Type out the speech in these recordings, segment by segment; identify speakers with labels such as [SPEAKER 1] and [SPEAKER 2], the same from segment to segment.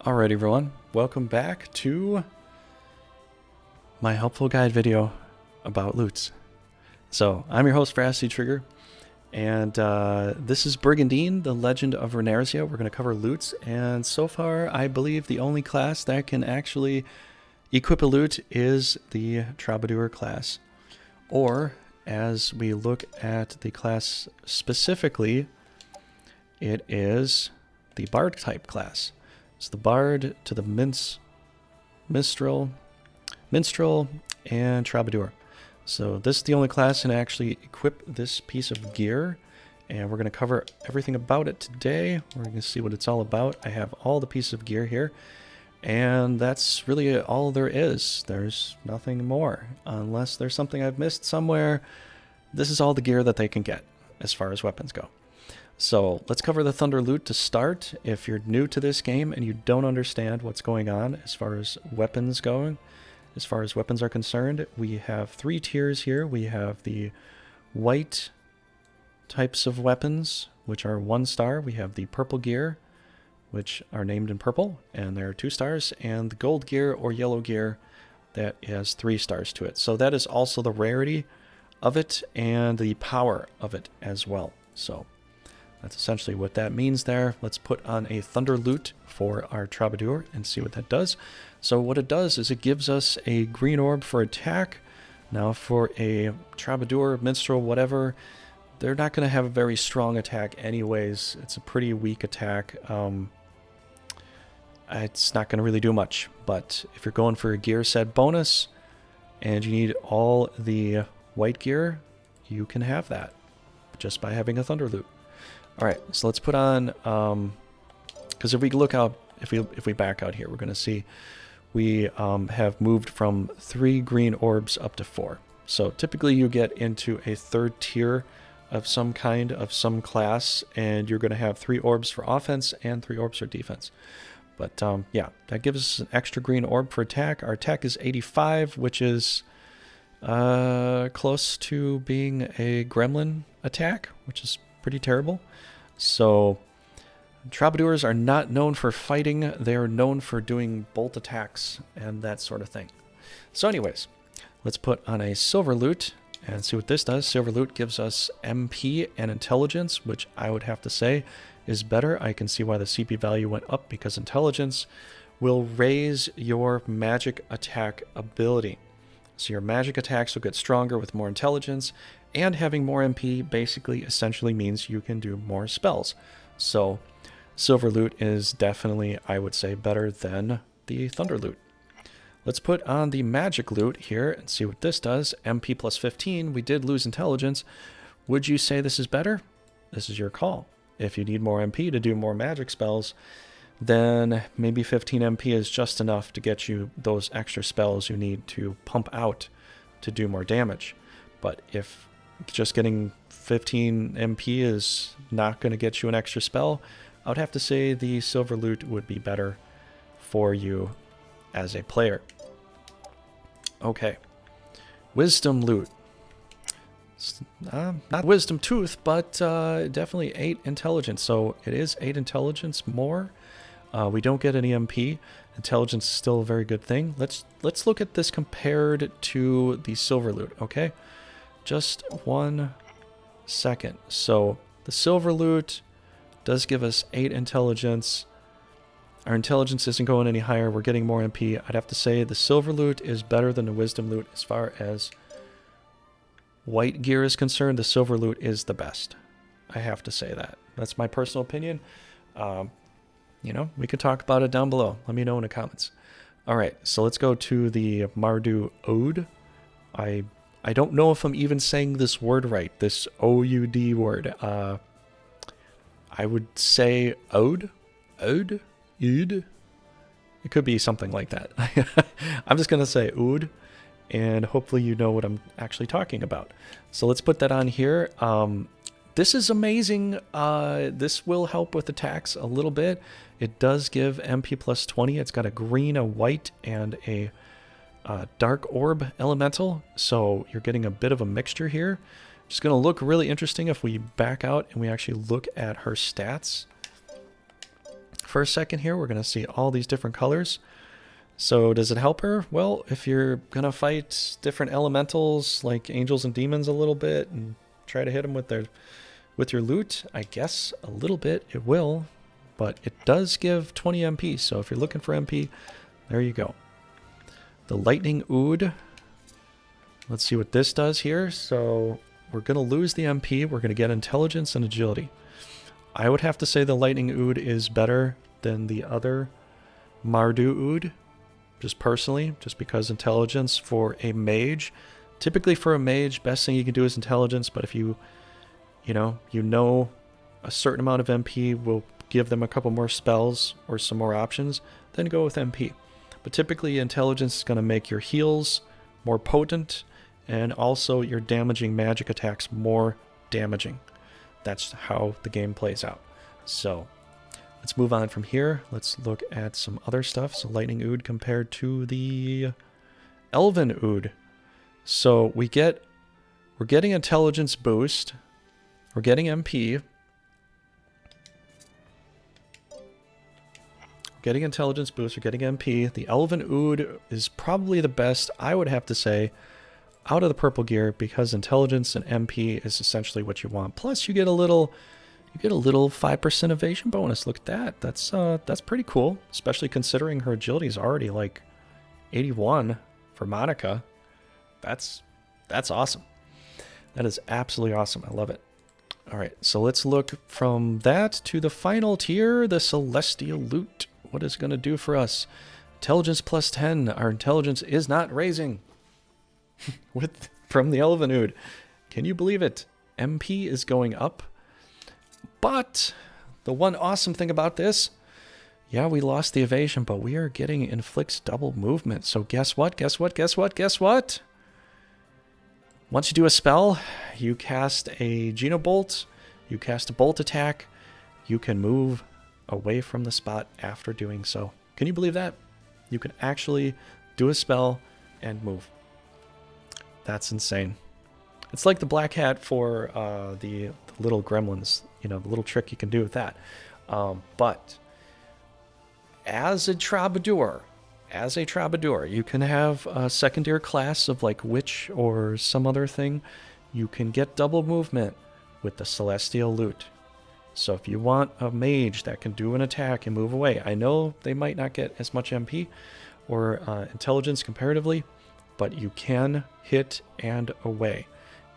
[SPEAKER 1] Alright everyone, welcome back to my helpful guide video about lutes. So, I'm your host veracitytrigger, and this is Brigandine, the Legend of Runersia. We're going to cover lutes, and so far I believe the only class that can actually equip a lute is the Troubadour class. Or, as we look at the class specifically, it is the Bard type class. It's the Bard to the Minstrel, and Troubadour. So this is the only class that can actually equip this piece of gear, and we're going to cover everything about it today. We're going to see what it's all about. I have all the pieces of gear here, and that's really all there is. There's nothing more, unless there's something I've missed somewhere. This is all the gear that they can get as far as weapons go. So let's cover the Thunder Lute to start. If you're new to this game and you don't understand what's going on as far as weapons going, as far as weapons are concerned, we have 3 tiers here. We have the white types of weapons, which are 1 star. We have the purple gear, which are named in purple, and there are 2 stars, and the gold gear or yellow gear that has 3 stars to it. So that is also the rarity of it and the power of it as well. So that's essentially what that means there. Let's put on a Thunder Lute for our Troubadour and see what that does. So what it does is it gives us a green orb for attack. Now for a Troubadour, Minstrel, whatever, they're not going to have a very strong attack anyways. It's a pretty weak attack. It's not going to really do much. But if you're going for a gear set bonus and you need all the white gear, you can have that just by having a Thunder Lute. All right, so let's put on, because if we look out, if we back out here, we're going to see we have moved from 3 green orbs up to 4. So typically you get into a 3rd tier of some kind, of some class, and you're going to have 3 orbs for offense and 3 orbs for defense. But yeah, that gives us an extra green orb for attack. Our attack is 85, which is close to being a gremlin attack, which is pretty terrible. So Troubadours are not known for fighting. They're known for doing bolt attacks and that sort of thing. So anyways, let's put on a Silver Lute and see what this does. Silver Lute gives us MP and Intelligence, which I would have to say is better. I can see why the CP value went up, because Intelligence will raise your magic attack ability. So your magic attacks will get stronger with more intelligence, and having more MP basically essentially means you can do more spells. So Silver Lute is definitely, I would say, better than the Thunder Lute. Let's put on the Magic Lute here and see what this does. MP plus 15, we did lose intelligence. Would you say this is better? This is your call. If you need more MP to do more magic spells, then maybe 15 MP is just enough to get you those extra spells you need to pump out to do more damage. But if just getting 15 MP is not going to get you an extra spell, I would have to say the Silver Lute would be better for you as a player. Okay. Wisdom Lute. Not Wisdom Tooth, but definitely 8 intelligence. So it is 8 intelligence more. We don't get any MP. Intelligence is still a very good thing. Let's look at this compared to the Silver Lute, okay? Just 1 second. So the Silver Lute does give us 8 intelligence. Our intelligence isn't going any higher. We're getting more MP. I'd have to say the Silver Lute is better than the Wisdom Lute as far as white gear is concerned. The Silver Lute is the best. I have to say that. That's my personal opinion. You know, we could talk about it down below. Let me know in the comments. All right, so let's go to the Mardu Ode. I don't know if I'm even saying this word right, this O-U-D word. I would say Ode? Ode? Ood? It could be something like that. I'm just going to say Ood, and hopefully you know what I'm actually talking about. So let's put that on here. This is amazing. This will help with attacks a little bit. It does give MP plus 20. It's got a green, a white, and a dark orb elemental. So you're getting a bit of a mixture here. It's going to look really interesting if we back out and we actually look at her stats for a second here. We're going to see all these different colors. So does it help her? Well, if you're going to fight different elementals like angels and demons a little bit and try to hit them with your lute, I guess a little bit it will, but it does give 20 MP. So if you're looking for MP, there you go. The lightning oud. Let's see what this does here. So we're going to lose the MP. We're going to get intelligence and agility. I would have to say the lightning oud is better than the other Mardu oud. Just personally, just because intelligence for a mage, typically for a mage, best thing you can do is intelligence. But if you know a certain amount of MP will give them a couple more spells or some more options, then go with MP. But typically intelligence is going to make your heals more potent and also your damaging magic attacks more damaging. That's how the game plays out. So let's move on from here. Let's look at some other stuff. So lightning oud compared to the elven oud. So we're getting intelligence boost. We're getting MP. Getting intelligence boost. We're getting MP. The elven oud is probably the best, I would have to say, out of the purple gear, because intelligence and MP is essentially what you want. Plus you get a little 5% evasion bonus. Look at that. That's pretty cool, especially considering her agility is already like 81 for Monica. That's awesome. That is absolutely awesome. I love it. All right, so let's look from that to the final tier, the Celestial Lute. What is it going to do for us? Intelligence plus 10. Our intelligence is not raising from the Elven Oud. Can you believe it? MP is going up. But the one awesome thing about this, yeah, we lost the evasion, but we are getting inflicts double movement. So guess what? Guess what? Guess what? Guess what? Once you do a spell, you cast a Genobolt, you cast a bolt attack, you can move away from the spot after doing so. Can you believe that? You can actually do a spell and move. That's insane. It's like the black hat for the little gremlins, the little trick you can do with that. But as a troubadour, you can have a secondary class of like witch or some other thing. You can get double movement with the Celestial Lute. So if you want a mage that can do an attack and move away, I know they might not get as much MP or intelligence comparatively, but you can hit and away.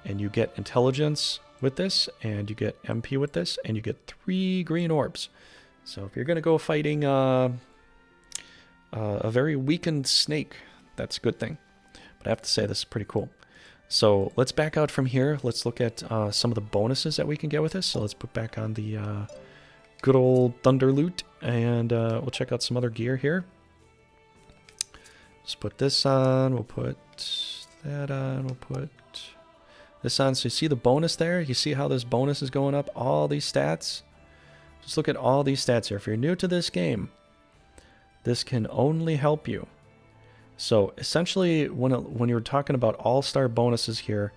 [SPEAKER 1] And you get intelligence with this, and you get MP with this, and you get 3 green orbs. So if you're going to go fighting a very weakened snake, that's a good thing. But I have to say, this is pretty cool. So let's back out from here. Let's look at some of the bonuses that we can get with this. So let's put back on the good old Thunder Lute, and we'll check out some other gear here. Let's put this on. We'll put that on. We'll put this on. So you see the bonus there? You see how this bonus is going up? All these stats. Just look at all these stats here. If you're new to this game, this can only help you. So essentially, when you're talking about all-star bonuses here,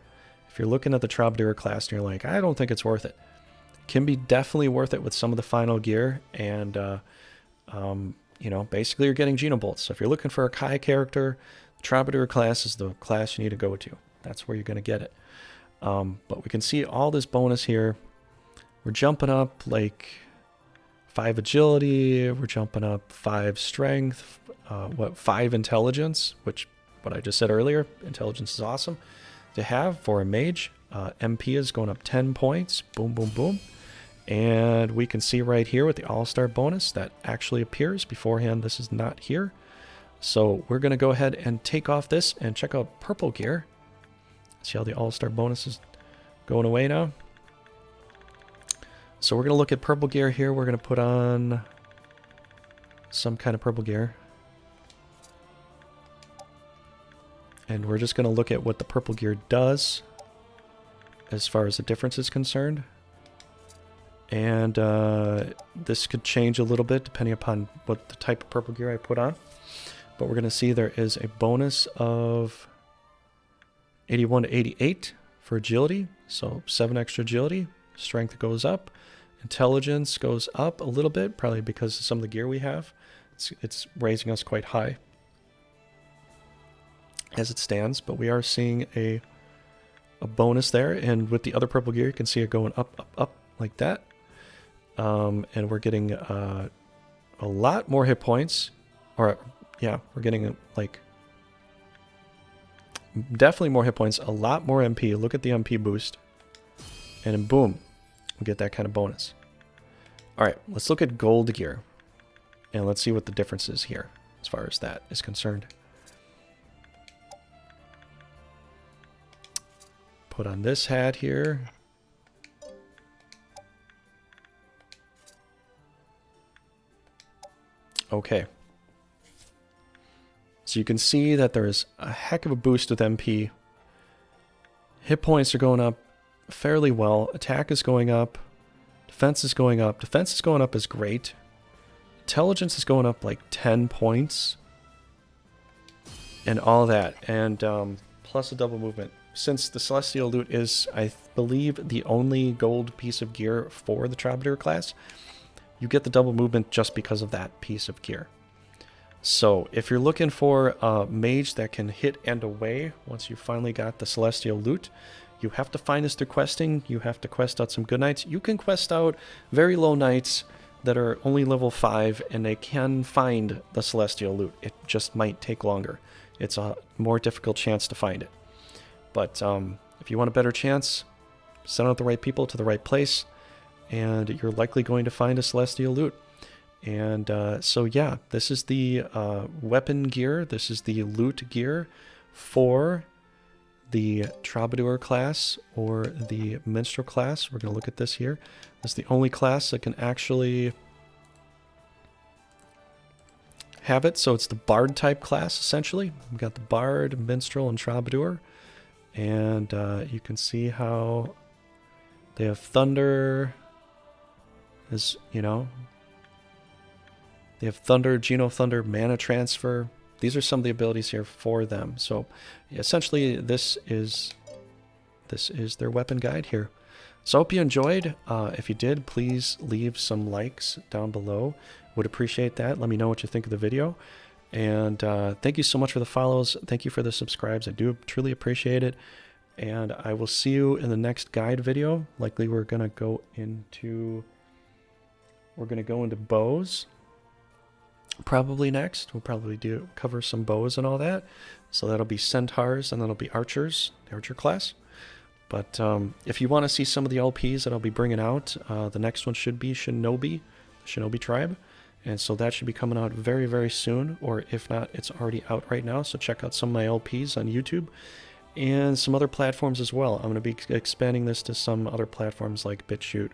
[SPEAKER 1] if you're looking at the Troubadour class and you're like, I don't think it's worth it, can be definitely worth it with some of the final gear. And, basically you're getting Genobolts. So if you're looking for a Kai character, the Troubadour class is the class you need to go to. That's where you're going to get it. But we can see all this bonus here. We're jumping up like 5 agility. We're jumping up 5 strength. 5 intelligence, which what I just said earlier, intelligence is awesome to have for a mage. MP is going up 10 points. Boom, boom, boom. And we can see right here with the all-star bonus that actually appears. Beforehand, this is not here. So we're going to go ahead and take off this and check out purple gear. See how the all-star bonus is going away now. So we're going to look at purple gear here. We're going to put on some kind of purple gear. And we're just going to look at what the purple gear does as far as the difference is concerned. And this could change a little bit depending upon what the type of purple gear I put on. But we're going to see there is a bonus of 81 to 88 for agility. So 7 extra agility. Strength goes up. Intelligence goes up a little bit, probably because of some of the gear we have. It's raising us quite high as it stands, but we are seeing a bonus there. And with the other purple gear, you can see it going up, up, up like that. And we're getting a lot more hit points. Or, yeah, we're getting like definitely more hit points, a lot more MP. Look at the MP boost. And then boom, we get that kind of bonus. All right, let's look at gold gear. And let's see what the difference is here as far as that is concerned. Put on this hat here. Okay. So you can see that there is a heck of a boost with MP. Hit points are going up fairly well. Attack is going up. Defense is going up. Defense is going up is great. Intelligence is going up like 10 points. And all that. And plus a double movement. Since the Celestial Lute is, I believe, the only gold piece of gear for the Troubadour class, you get the double movement just because of that piece of gear. So if you're looking for a mage that can hit and away once you finally got the Celestial Lute, you have to find this through questing. You have to quest out some good knights. You can quest out very low knights that are only level 5, and they can find the Celestial Lute. It just might take longer. It's a more difficult chance to find it. But if you want a better chance, send out the right people to the right place, and you're likely going to find a Celestial Lute. And so yeah, this is the weapon gear. This is the loot gear for the Troubadour class or the Minstrel class. We're going to look at this here. This is the only class that can actually have it. So it's the Bard type class, essentially. We've got the Bard, Minstrel, and Troubadour. And you can see how they have Thunder, as you know. They have Thunder, Geno Thunder, Mana Transfer. These are some of the abilities here for them. So essentially this is their weapon guide here. So I hope you enjoyed. If you did, please leave some likes down below. Would appreciate that. Let me know what you think of the video. And thank you so much for the follows. Thank you for the subscribes. I do truly appreciate it. And I will see you in the next guide video. Likely we're gonna go into bows. Probably next. We'll probably cover some bows and all that. So that'll be centaurs and that'll be archers, the archer class. But if you want to see some of the LPs that I'll be bringing out, the next one should be Shinobi, the Shinobi tribe. And so that should be coming out very, very soon. Or if not, it's already out right now. So check out some of my LPs on YouTube and some other platforms as well. I'm going to be expanding this to some other platforms like BitChute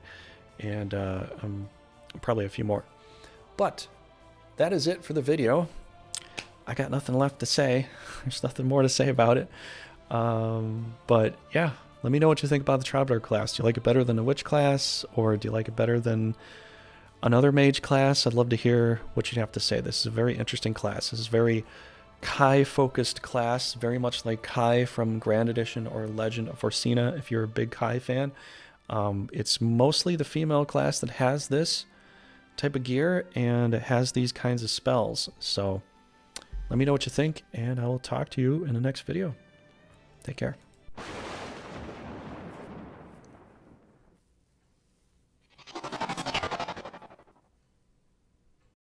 [SPEAKER 1] and probably a few more. But that is it for the video. I got nothing left to say. There's nothing more to say about it. But yeah, let me know what you think about the Troubadour class. Do you like it better than the Witch class? Or do you like it better than another Mage class? I'd love to hear what you'd have to say. This is a very interesting class. This is very Kai-focused class, very much like Kai from Grand Edition or Legend of Runersia, if you're a big Kai fan. It's mostly the female class that has this type of gear, and it has these kinds of spells. So let me know what you think, and I will talk to you in the next video. Take care.